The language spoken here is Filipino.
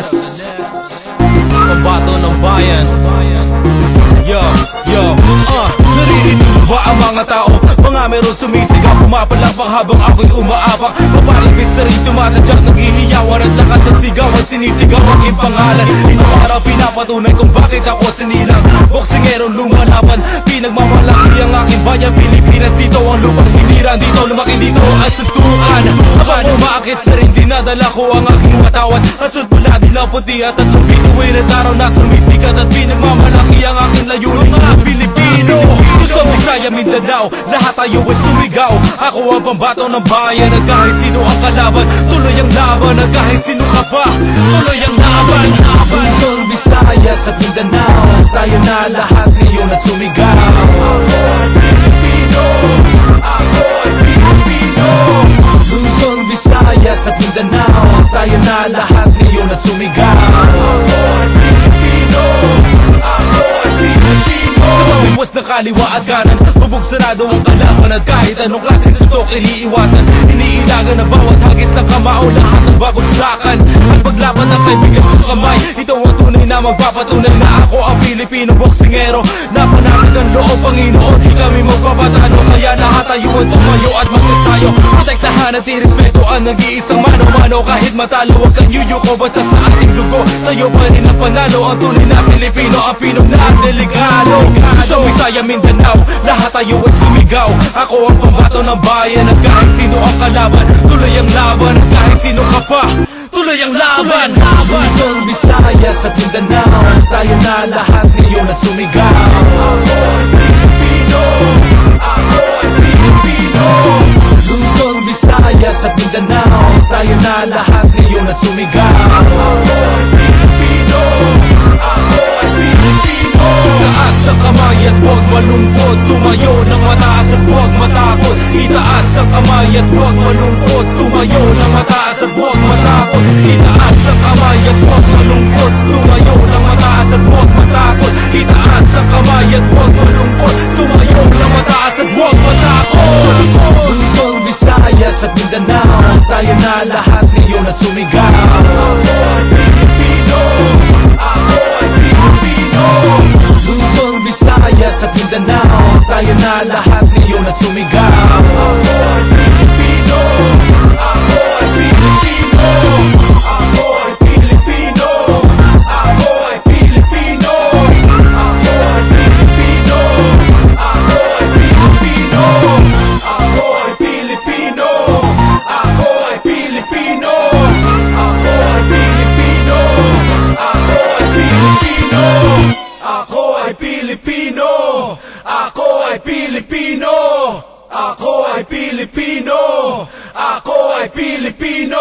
nonetheless, pambato ng bayan. Naririnig mo ba ang mga tao? Mga meron sumisigaw, pumapalapang habang ako'y umaabang. Papalapit sa rin, tumatadyak, naghihiyawan at lakas ang sigawan, sinisigaw ang aking pangalan. Itong araw pinapatunay kung bakit ako sinilang boksingerong lumalaban. Pinagmamalaki ang aking bayan, Pilipinas. Dito ang lupang hiniran, dito lumaki, dito ang suntukan. Habang umaakit sa rin, dinadala ko ang aking matawan. Asod pula, dilaw, puti at tatlong bituin at araw na sumisikat at pinagmamalaki ang aking layunin. Mga Pilipino, Luzon, Visaya, Mindanao, lahat tayo ay sumigaw. Ako ang pambato ng bayan at kahit sino ang kalaban, tuloy ang laban. At kahit sino ka pa, tuloy ang laban. Luzon, Visayas at Mindanao, tayo na lahat ngayon at sumigaw. Ako ay Pilipino, ako ay Pilipino. Luzon, Visayas at Mindanao, tayo na lahat ngayon at sumigaw. Ako ay Pilipino, ako ay Pilipino. Sa pagbiwas ng kaliwa at kanan, bubog sarado ang kalaban. At kahit anong klaseng suntok iniiwasan, iniilagan na bawat hagis ng kamao, lahat ng babagsakan. At paglaban ng kaibigan ng kamay, ito ang tunay na magpapatunay na ako ang Pilipino boksingero. Napanakit ang loob, Panginoon, di kami magpapatalo. Kaya lahat tayo ay tumayo at magkasayo. Protektahan at irespeto ang nag-iisang mano-mano. Kahit matalo, huwag kang yuyuko, basta sa ating dugo tayo pa rin ang panalo. Ang tunay na Pilipino, ang Pinong na delikado. Sa Visaya, Mindanao, lahat tayo ay sumigaw. Ako ang pambato ng bayan at kahit sino ang kalaban, tuloy ang laban. At kahit sino ka pa, tuloy ang laban. Luzon, Visayas at Mindanao, tayo na lahat ngayon at sumigaw. Ako ay Pilipino, ako ay Pilipino. Luzon, Visayas at Mindanao, tayo na lahat ngayon at sumigaw. Ako ay Pilipino, ako ay Pilipino. Itaas ang kamay at huwag malungkot, tumayo ng mataas at huwag matakot. Itaas ang kamay at huwag malungkot, tumayo ng mataas at huwag matakot. Itaas ang kamay at huwag malungkot, tumayo ng mataas at huwag matakot. Itaas ang kamay at huwag malungkot, tumayo ng mataas at huwag matakot. Luzon, Visayas at Mindanao, tayo na lahat ngayon at sumigaw. Ako ay Pilipino, ako ay Pilipino. Luzon, Visayas at Mindanao, tayo na lahat ngayon at sumigaw. Ako ay Pilipino, ako ay Pilipino. Ako ay Pilipino, ako ay Pilipino. Ako ay Pilipino, ako ay Pilipino. Ako ay Pilipino, ako ay Pilipino. Ako ay Pilipino, ako ay Pilipino. Ako ay Pilipino, ako ay Pilipino. Ako ay Pilipino, ako ay Pilipino.